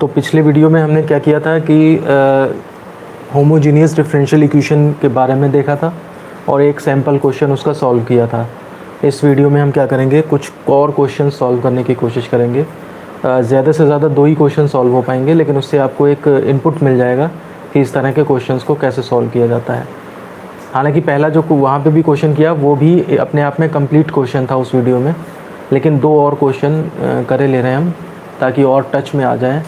तो पिछले वीडियो में हमने क्या किया था कि होमोजीनियस डिफरेंशियल इक्वेशन के बारे में देखा था और एक सैम्पल क्वेश्चन उसका सॉल्व किया था। इस वीडियो में हम क्या करेंगे, कुछ और क्वेश्चन सॉल्व करने की कोशिश करेंगे। ज़्यादा से ज़्यादा 2 ही क्वेश्चन सॉल्व हो पाएंगे, लेकिन उससे आपको एक इनपुट मिल जाएगा कि इस तरह के क्वेश्चंस को कैसे सॉल्व किया जाता है। हालांकि पहला जो वहाँ पे भी क्वेश्चन किया वो भी अपने आप में कंप्लीट क्वेश्चन था उस वीडियो में, लेकिन 2 और क्वेश्चन करे ले रहे हैं हम ताकि और टच में आ जाएं,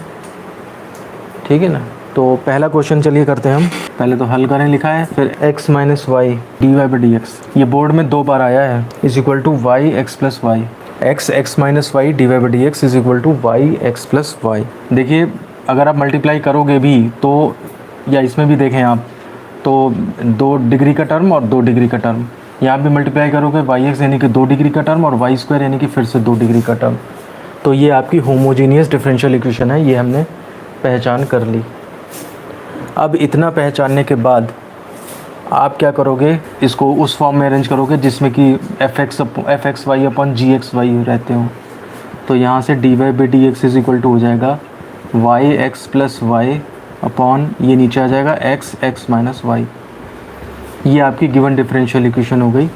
ठीक है ना। तो पहला क्वेश्चन चलिए करते हैं हम। पहले तो हल करें, लिखा है फिर x minus y d y by d x, ये बोर्ड में 2 बार आया है, is equal to y x plus y. X minus y d y by d x is equal to y x plus y. देखिए अगर आप multiply करोगे भी तो, या इसमें भी देखें आप तो 2 डिग्री का टर्म और 2 डिग्री का टर्म, यहाँ भी मल्टीप्लाई करोगे वाई एक्स यानी कि 2 डिग्री का टर्म और वाई स्क्वायर यानी कि फिर से 2 डिग्री का टर्म। तो ये आपकी होमोजीनियस डिफरेंशियल इक्वेशन है, ये हमने पहचान कर ली। अब इतना पहचानने के बाद आप क्या करोगे, इसको उस फॉर्म में अरेंज करोगे जिसमें कि f x y upon g x y रहते हो। तो यहाँ से d y by d x is equal to हो जाएगा y x plus y upon, ये नीचे आ जाएगा एक्स माइनस वाई। ये आपकी गिवन डिफरेंशियल इक्वेशन हो गई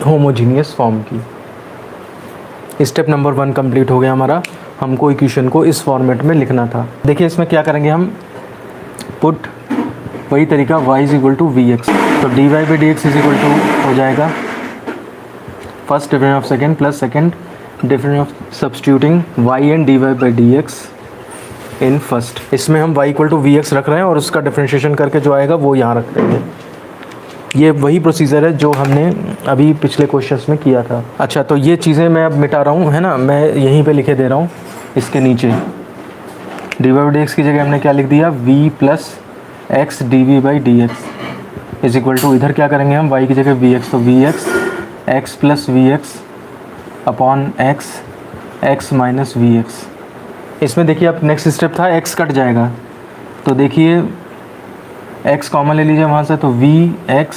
होमोजीनियस फॉर्म की। स्टेप नंबर 1 कंप्लीट हो गया हमारा। हमको इक्वेशन को इस फॉर्मेट में लिखना था। देखिए इसमें क्या करेंगे हम, पुट वही तरीका y is equal to v x, तो d y by d x is equal to हो जाएगा first difference of second plus second difference of substituting y and d y by d x in first. इसमें हम y equal to v x रख रहे हैं और उसका differentiation करके जो आएगा वो यहाँ रख देंगे। ये वही प्रोसीजर है जो हमने अभी पिछले क्वेश्चंस में किया था। अच्छा, तो ये चीज़ें मैं अब मिटा रहा हूँ, है ना, मैं यहीं पे लिखे दे रहा हूँ इसके नीचे। D y by d x की जगह हमने क्या लिख दिया, v plus x d v by d x is equal to, इधर क्या करेंगे हम, y की जगह वी एक्स, तो v x x plus v x upon x minus v x. इसमें देखिए अब नेक्स्ट स्टेप था x कट जाएगा, तो देखिए x कॉमन ले लीजिए वहाँ से, तो v x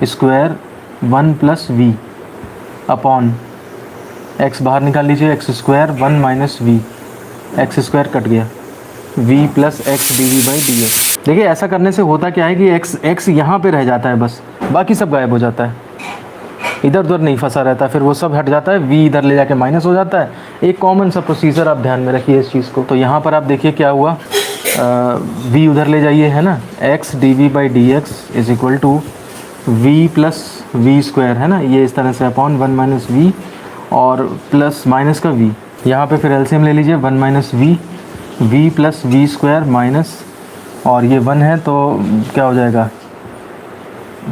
square 1 plus v upon x बाहर निकाल लीजिए, x square 1 minus v, x square cut गया, v plus x d v by d x. देखिए ऐसा करने से होता क्या है कि x यहाँ पे रह जाता है, बस बाकी सब गायब हो जाता है, इधर उधर नहीं फंसा रहता, फिर वो सब हट जाता है, v इधर ले जाके माइनस हो जाता है। एक कॉमन सा प्रोसीजर आप ध्यान में रखिए इस चीज़ को। तो यहाँ पर आप देखिए क्या हुआ, v उधर ले जाइए, है ना, x d v by d x is equal to v plus v square, है ना, ये इस तरह से अपॉन 1 माइनस वी और प्लस माइनस का v, यहाँ पे फिर एलसीएम ले लीजिए 1 minus v plus v square minus, और ये 1 है तो क्या हो जाएगा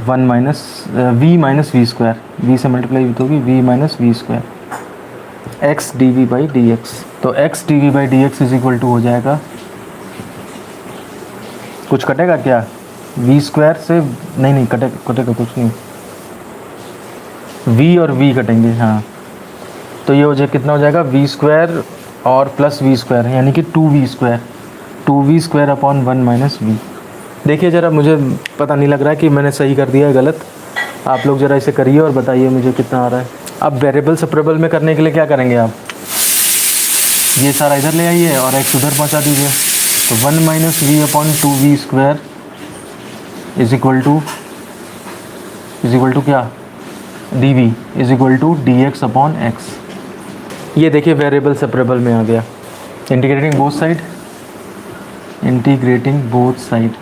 1 minus v minus v square, v से मल्टीप्लाई तो होगी v minus v square x d v by d x. तो x d v by d x is equal to हो जाएगा, कुछ कटेगा क्या, वी स्क्वायर से नहीं कटेगा कुछ नहीं, वी और वी कटेंगे, हाँ। तो ये हो जाए कितना हो जाएगा, वी स्क्वायर और प्लस वी स्क्वायर यानी कि 2v square upon 1 minus we. देखिए ज़रा, मुझे पता नहीं लग रहा है कि मैंने सही कर दिया है गलत, आप लोग ज़रा इसे करिए और बताइए मुझे कितना आ रहा है। अब वेरिएबल सेपरेबल में करने के लिए क्या करेंगे आप, ये सारा इधर ले आइए और x उधर पहुँचा दीजिए, तो 1 minus v upon 2v square is equal to क्या, d is equal to d x upon x. ये देखिए वेरिएबल सेपरेबल में आ गया। इंटीग्रेटिंग बोथ साइड,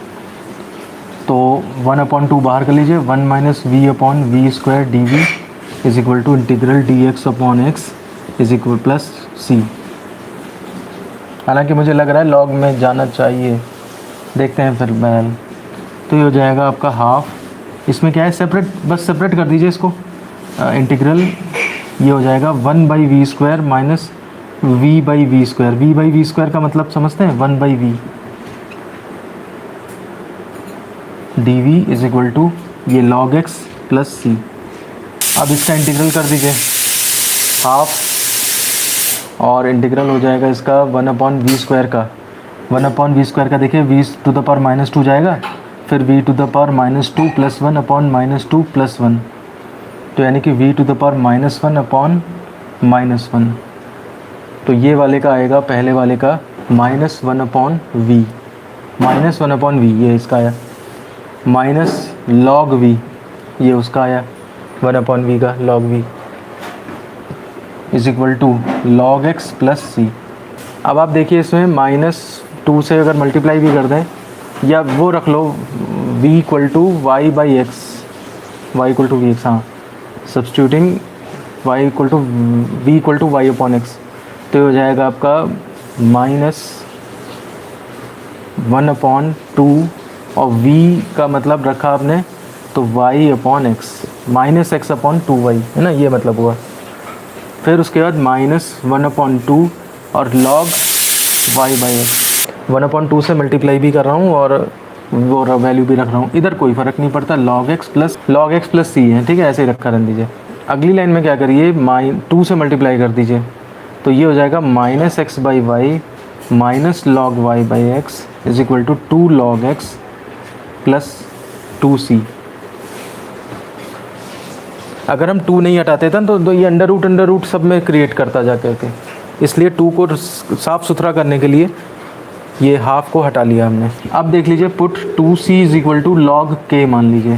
तो 1/2 बाहर कर लीजिए, 1 minus v upon v square d v is equal to integral d x upon x is equal plus c. हालांकि मुझे लग रहा है लॉग में जाना चाहिए, देखते हैं फिर बैल। तो ये हो जाएगा आपका हाफ, इसमें क्या है सेपरेट, बस सेपरेट कर दीजिए इसको, इंटीग्रल ये हो जाएगा 1 by v square minus v by v square. V by v square का मतलब समझते हैं, 1 by v d v is equal to ये लॉग एक्स प्लस सी। अब इसका इंटीग्रल कर दीजिए हाफ, और इंटीग्रल हो जाएगा इसका 1/v स्क्वायर का, 1/v स्क्वायर का देखिए v टू द पावर -2 जाएगा, फिर v to the power -2 plus 1 upon -2 plus 1, तो यानी कि v to the power -1 upon -1। तो ये वाले का आएगा, पहले वाले का -1/v, -1/v ये इसका आया, माइनस log v ये उसका आया 1/v का log v is equal to log x plus c. अब आप देखिए इसमें -2 से अगर मल्टीप्लाई भी कर दें या वो रख लो v equal to y by x, y equal to v x, हाँ substituting y equal to v equal to y upon x, तो ये हो जाएगा आपका -1/2 और v का मतलब रखा आपने तो y अपॉन एक्स, -x/2y है ना, ये मतलब हुआ। फिर उसके बाद -1/2 और log y बाई एक्स, 1/2 से मल्टीप्लाई भी कर रहा हूँ और वो वैल्यू भी रख रहा हूँ, इधर कोई फ़र्क नहीं पड़ता, log x प्लस c है, ठीक है, ऐसे ही रखा रहने दीजिए। अगली लाइन में क्या करिए, 2 से मल्टीप्लाई कर दीजिए, तो ये हो जाएगा -x/y minus log y by x is equal to 2 log x plus 2c। अगर हम 2 नहीं हटाते थे तो ये अंडर रूट सब में क्रिएट करता जा करके, इसलिए 2 को साफ़ सुथरा करने के लिए ये हाफ को हटा लिया हमने। अब देख लीजिए put 2c is equal to log k मान लीजिए,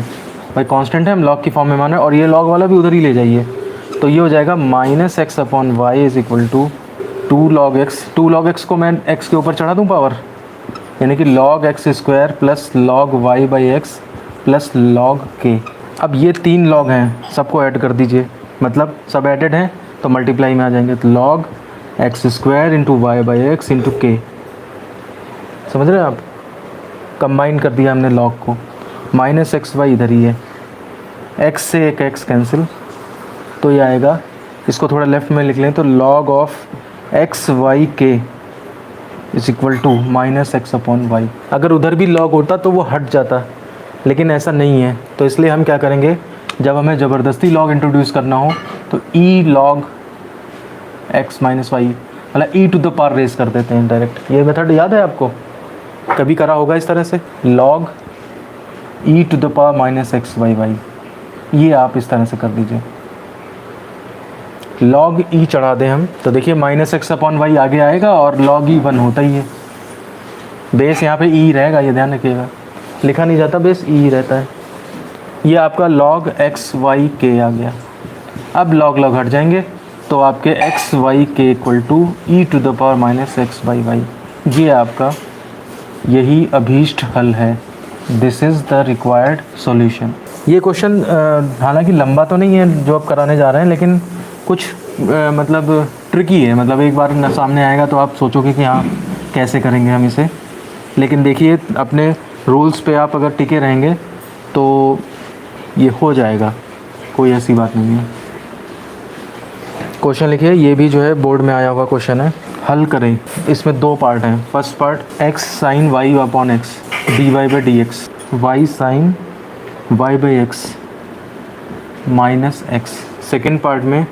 भाई कांस्टेंट है, हम log की फॉर्म में माने, और ये log वाला भी उधर ही ले जाइए, तो ये हो जाएगा -x/y is equal to 2 log x। 2 log x को मैं x के ऊपर चढ़ा दूँ पावर, यानी कि log x² plus log y by x plus log k। अब ये 3 log हैं, सबको ऐड कर दीजिए, मतलब सब एडेड हैं तो मल्टीप्लाई में आ जाएंगे, तो log x² into y by x into k, समझ रहे हैं आप, कंबाइन कर दिया हमने log को, -xy इधर ही है, x से एक x कैंसिल, तो ये आएगा, इसको थोड़ा लेफ़्ट में लिख लें तो log ऑफ एक्स वाई के इज इक्वल टू -x/y। अगर उधर भी log होता तो वो हट जाता, लेकिन ऐसा नहीं है, तो इसलिए हम क्या करेंगे, जब हमें ज़बरदस्ती log इंट्रोड्यूस करना हो तो e log x minus y, मतलब e to the power raise कर देते हैं डायरेक्ट। ये मेथड याद है आपको, कभी करा होगा इस तरह से, log e to the power -x/y, ये आप इस तरह से कर दीजिए, log e चढ़ा दें हम, तो देखिए -x/y आगे आएगा और log e 1 होता ही है, बेस यहाँ पे e रहेगा, ये ध्यान रखिएगा, लिखा नहीं जाता, बेस e रहता है। ये आपका log x y k आ गया। अब log हट जाएंगे तो आपके x y k equal to e to the power -x/y, ये आपका यही अभीष्ट हल है, this is the required solution. ये क्वेश्चन हालांकि लंबा तो नहीं है जो आप कराने जा रहे हैं, लेकिन कुछ मतलब ट्रिकी है, मतलब एक बार सामने आएगा तो आप सोचोगे कि हाँ कैसे करेंगे हम इसे, लेकिन देखिए अपने रूल्स पे आप अगर टिके रहेंगे तो ये हो जाएगा, कोई ऐसी बात नहीं है। क्वेश्चन लिखिए, ये भी जो है बोर्ड में आया हुआ क्वेश्चन है, हल करें। इसमें 2 पार्ट हैं, first part x sine y upon x dy by d x, y sine y by x minus x. Second part में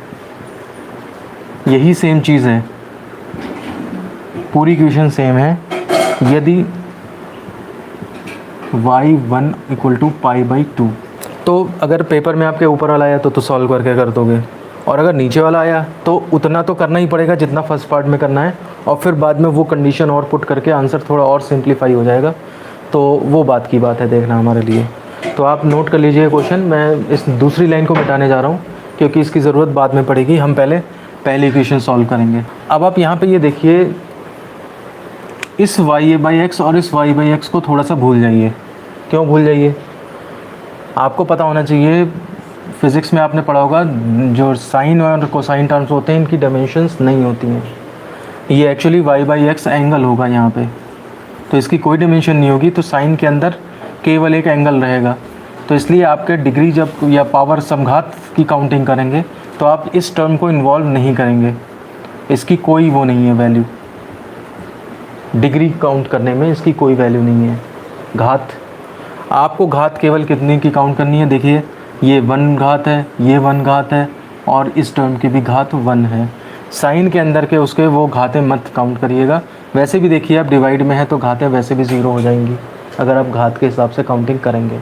यही सेम चीज़ है, पूरी इक्वेशन सेम है, यदि y1 equal to pi by 2, तो अगर पेपर में आपके ऊपर वाला आया तो सॉल्व करके कर दोगे, और अगर नीचे वाला आया तो उतना तो करना ही पड़ेगा जितना फर्स्ट पार्ट में करना है, और फिर बाद में वो कंडीशन और पुट करके आंसर थोड़ा और सिंप्लीफाई हो जाएगा, तो वो बात की बात है देखना हमारे लिए। तो आप नोट कर लीजिए क्वेश्चन, मैं इस दूसरी लाइन को मिटाने जा रहा हूँ क्योंकि इसकी ज़रूरत बाद में पड़ेगी, हम पहले इक्वेशन सॉल्व करेंगे। अब आप यहाँ पे ये देखिए, इस y बाई एक्स और इस y बाई एक्स को थोड़ा सा भूल जाइए। क्यों भूल जाइए? आपको पता होना चाहिए, फिज़िक्स में आपने पढ़ा होगा, जो साइन और कोसाइन टर्म्स होते हैं इनकी डायमेंशंस नहीं होती हैं। ये actually y by x angle होगा यहाँ पे, तो इसकी कोई डायमेंशन नहीं होगी, तो साइन के अंदर केवल एक एंगल रहेगा। तो इसलिए आपके डिग्री जब या पावर समघात की काउंटिंग करेंगे तो आप इस टर्म को इन्वॉल्व नहीं करेंगे, इसकी कोई वो नहीं है वैल्यू, डिग्री काउंट करने में इसकी कोई वैल्यू नहीं है। घात, आपको घात केवल कितनी की काउंट करनी है, देखिए ये 1 घात है, ये 1 घात है, और इस टर्म की भी घात 1 है। साइन के अंदर के उसके वो घातें मत काउंट करिएगा। वैसे भी देखिए आप डिवाइड में है तो घातें वैसे भी 0 हो जाएंगी अगर आप घात के हिसाब से काउंटिंग करेंगे।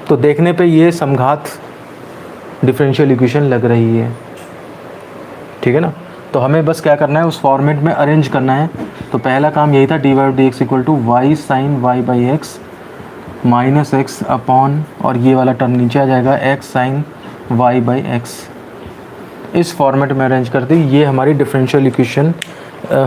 तो देखने पे ये समघात डिफरेंशियल इक्वेशन लग रही है, ठीक है ना। तो हमें बस क्या करना है, उस फॉर्मेट में अरेंज करना है। तो पहला काम यही था, d y d x equal to y sine y by x minus x upon, और ये वाला टर्म नीचे आ जाएगा, x sine y by x. इस फॉर्मेट में अरेंज कर दी। ये हमारी डिफरेंशियल इक्वेशन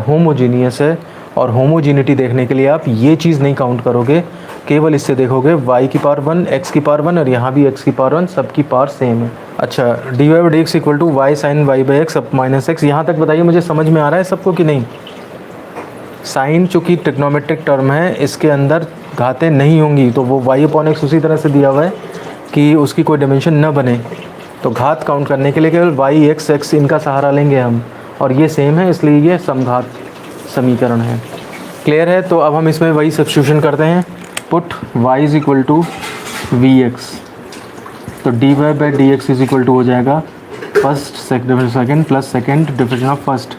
होमोजीनियस है। और होमोजीनिटी देखने के लिए आप ये चीज़ नहीं काउंट करोगे, केवल इससे देखोगे y की पावर 1 x की पावर 1 और यहाँ भी x की पावर 1, सबकी पावर सेम है। अच्छा, d y d x equal to y sine y by x up minus x. यहाँ तक बताइए मुझे समझ में आ रहा है सबको कि नहीं? साइन चूँकि ट्रिग्नोमेट्रिक टर्म है, इसके अंदर घातें नहीं होंगी, तो वो y अपॉन एक्स उसी तरह से दिया हुआ है कि उसकी कोई डायमेंशन न बने। तो घात काउंट करने के लिए केवल y x x इनका सहारा लेंगे हम, और ये सेम है इसलिए ये समघात समीकरण है। क्लियर है? तो अब हम इसमें वही सब्स्टिट्यूशन करते हैं, put y is equal to v x. तो d y by d x is equal to हो जाएगा first second plus second difference of first.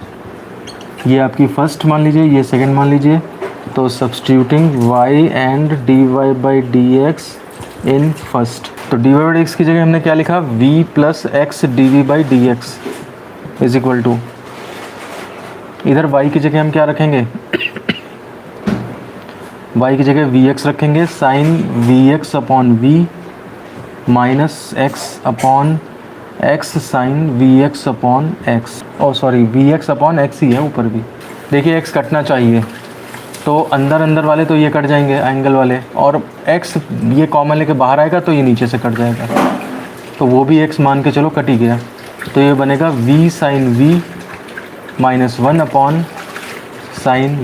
ये आपकी फर्स्ट मान लीजिए, ये सेकेंड मान लीजिए। तो substituting y and d y by d x in first. तो d y by d x की जगह हमने क्या लिखा, v plus x d v by d x is equal to, इधर y की जगह हम क्या रखेंगे, y की जगह वी एक्स रखेंगे, sine v x upon v minus x upon x sine v x upon x. Oh sorry, v x upon x ही है ऊपर भी। देखिए x कटना चाहिए, तो अंदर अंदर वाले तो ये कट जाएंगे एंगल वाले, और x ये कॉमन लेके बाहर आएगा तो ये नीचे से कट जाएगा, तो वो भी x मान के चलो कट ही गया। तो ये बनेगा v sine v minus 1 upon sine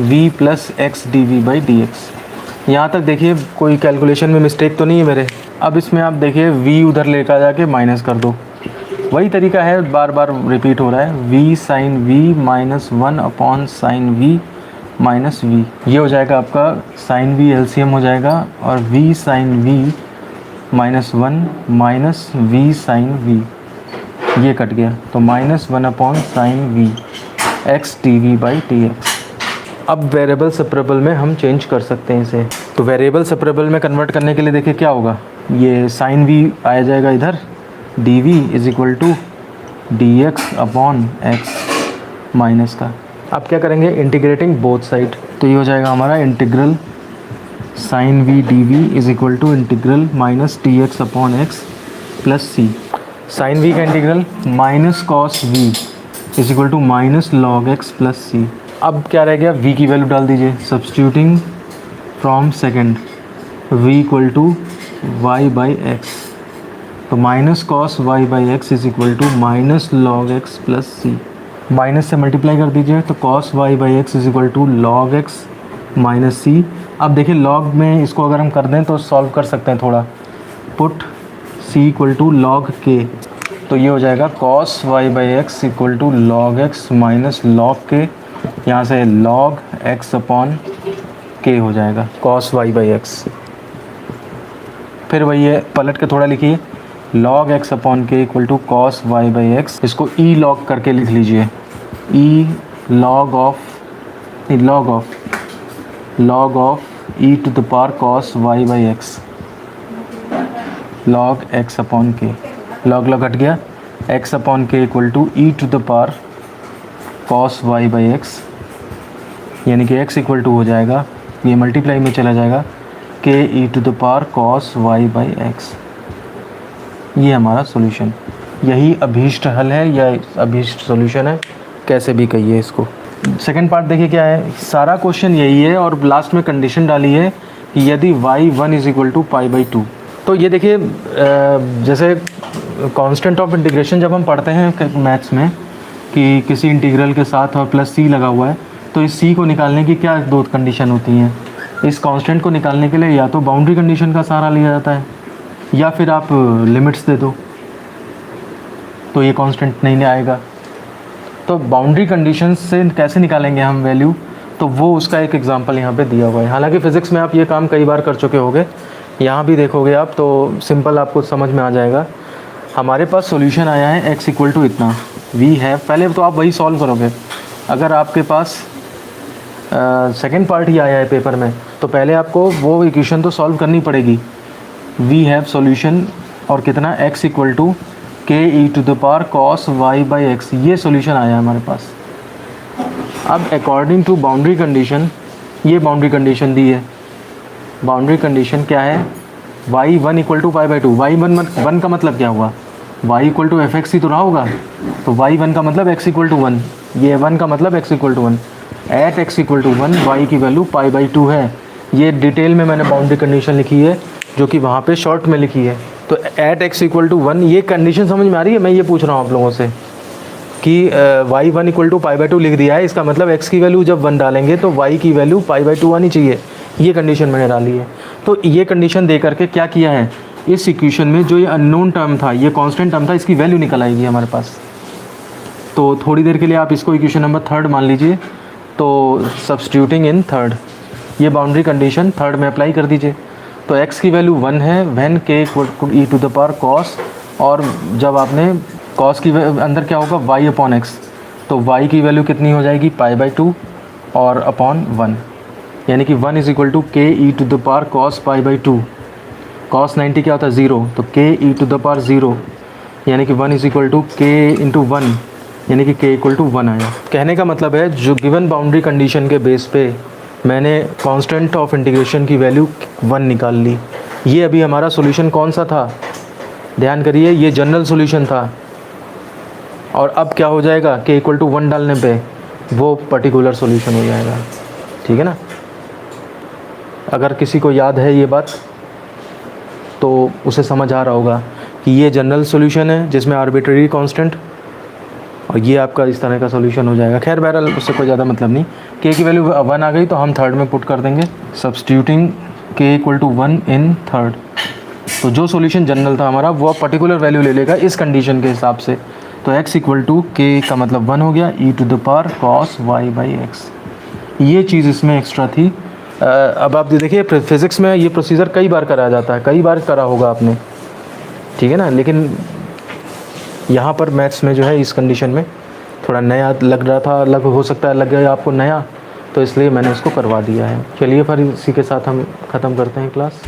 v plus x d v by d x. यहाँ तक देखिए कोई कैलकुलेशन में मिस्टेक तो नहीं है मेरे। अब इसमें आप देखिए v उधर लेकर जाके माइनस कर दो, वही तरीका है, बार बार रिपीट हो रहा है। v sine v minus 1 upon sine v minus v, ये हो जाएगा आपका साइन v एलसीएम हो जाएगा, और v sine v minus 1 minus v sine v, ये कट गया, तो minus 1 upon sine v x d v by d x. अब वेरिएबल सेपरेबल में हम चेंज कर सकते हैं इसे। तो वेरिएबल सेपरेबल में कन्वर्ट करने के लिए देखिए क्या होगा, ये साइन v आया जाएगा इधर, d v is equal to d x upon x minus का। अब क्या करेंगे, इंटीग्रेटिंग बोथ साइड, तो ये हो जाएगा हमारा integral sine v d v is equal to integral minus d x upon x plus c. Sine v का integral minus cos v is equal to minus log x plus c. अब क्या रह गया, v की value डाल दीजिए, substituting from second v equal to y by x, तो minus cos y by x is equal to minus log x plus c. Minus से multiply कर दीजिए, तो cos y by x is equal to log x minus c. अब देखिए log में इसको अगर हम कर दें तो सॉल्व कर सकते हैं थोड़ा, put c equal to log k, तो ये हो जाएगा cos y by x equal to log x minus log k, यहाँ से लॉग x अपॉन के हो जाएगा कॉस वाई बाई एक्स। फिर वही है, पलट के थोड़ा लिखिए, log x upon k equal to cos y by x. इसको ई लॉग करके लिख लीजिए, e log of e to the power cos y by x log x upon k, log log हट गया, x upon k equal to e to the power cos y by x, यानी कि x equal to हो जाएगा, ये multiply में चला जाएगा, k e to the power cos y by x. ये हमारा सॉल्यूशन, यही अभीष्ट हल है या अभीष्ट सॉल्यूशन है, कैसे भी कहिए इसको। सेकंड पार्ट देखिए क्या है, सारा क्वेश्चन यही है और लास्ट में कंडीशन डाली है कि यदि y1 is equal to pi by 2। तो ये देखिए जैसे कांस्टेंट ऑफ इंटीग्रेशन जब हम पढ़ते हैं मैथ्स में कि किसी इंटीग्रल के साथ और प्लस c लगा हुआ है, तो इस c को निकालने की क्या दो कंडीशन होती हैं। इस कांस्टेंट को निकालने के लिए या तो बाउंड्री कंडीशन का सहारा लिया जाता है या फिर आप लिमिट्स दे दो, तो ये कांस्टेंट नहीं आएगा। तो बाउंड्री कंडीशन से कैसे निकालेंगे हम वैल्यू, तो वो उसका एक एग्जांपल यहाँ पे दिया हुआ है। हालांकि फ़िज़िक्स में आप ये काम कई बार कर चुके होंगे, यहाँ भी देखोगे आप तो सिंपल आपको समझ में आ जाएगा। हमारे पास सॉल्यूशन आया है x इक्वल टू इतना, वी है, पहले तो आप वही सॉल्व करोगे। अगर आपके पास सेकेंड पार्ट ही आया है पेपर में, तो पहले आपको वो इक्वेशन तो सॉल्व करनी पड़ेगी। वी हैव सॉल्यूशन और कितना, x equal to k e to the power cos y by x, ये सॉल्यूशन आया हमारे पास। अब अकॉर्डिंग टू बाउंड्री कंडीशन, ये बाउंड्री कंडीशन दी है। बाउंड्री कंडीशन क्या है, y one equal to pi by two. Y one का मतलब क्या हुआ, y equal to f x ही तो रहा होगा, तो वाई वन का मतलब एक्स इक्वल टू वन, ये वन का मतलब x equal to one. Eight x equal to one y की वैल्यू पाई बाई टू है। ये डिटेल में मैंने बाउंड्री कंडीशन लिखी है, जो कि वहाँ पे शॉर्ट में लिखी है। तो at x equal to one, ये कंडीशन समझ में आ रही है। मैं ये पूछ रहा हूँ आप लोगों से कि y one equal to pi by two लिख दिया है, इसका मतलब एक्स की वैल्यू जब वन डालेंगे तो वाई की वैल्यू पाई बाई टू आनी चाहिए। ये कंडीशन मैंने डाली है। तो ये कंडीशन दे करके क्या किया है, इस इक्वेशन में जो ये अननोन टर्म था, ये कांस्टेंट टर्म था, इसकी वैल्यू निकल आएगी हमारे पास। तो थोड़ी देर के लिए आप इसको इक्वेशन नंबर थर्ड मान लीजिए। तो सब्स्टिट्यूटिंग इन थर्ड, ये बाउंड्री कंडीशन थर्ड में अप्लाई कर दीजिए। तो x की वैल्यू 1 है when k e to the power cos, और जब आपने कॉस की अंदर क्या होगा y अपॉन एक्स, तो y की वैल्यू कितनी हो जाएगी पाई बाई टू और अपॉन 1, यानी कि 1 is equal to k e to the power cos pi by two. Cos 90 क्या होता है 0, तो k e to the power 0, यानी कि 1 is equal to k into 1, यानी कि k इक्वल टू 1 आया। कहने का मतलब है जो गिवन बाउंड्री कंडीशन के बेस पे मैंने कांस्टेंट ऑफ इंटीग्रेशन की वैल्यू 1 निकाल ली। ये अभी हमारा सॉल्यूशन कौन सा था, ध्यान करिए, ये जनरल सॉल्यूशन था। और अब क्या हो जाएगा, k इक्वल टू 1 डालने पे वो पर्टिकुलर सॉल्यूशन हो जाएगा। ठीक है ना। अगर किसी को याद है ये बात तो उसे समझ आ रहा होगा कि ये जनरल सॉल्यूशन है जिसमें आर्बिट्रेरी कांस्टेंट, और ये आपका इस तरह का सॉल्यूशन हो जाएगा। खैर बहरहाल उससे कोई ज़्यादा मतलब नहीं। k की वैल्यू 1 आ गई तो हम थर्ड में पुट कर देंगे, substituting k equal to 1 in third. तो जो सॉल्यूशन जनरल था हमारा वो अब पर्टिकुलर वैल्यू ले लेगा इस कंडीशन के हिसाब से। तो x इक्वल टू k का मतलब 1 हो गया e to the power cos y by x. ये चीज़ इसमें एक्स्ट्रा थी। अब आप देखिए फिज़िक्स में ये प्रोसीजर कई बार कराया जाता है, कई बार करा होगा आपने, ठीक है ना। लेकिन यहाँ पर मैथ्स में जो है इस कंडीशन में थोड़ा नया लग रहा था, लग हो सकता है लग गया आपको नया, तो इसलिए मैंने इसको करवा दिया है। चलिए फिर इसी के साथ हम ख़त्म करते हैं क्लास।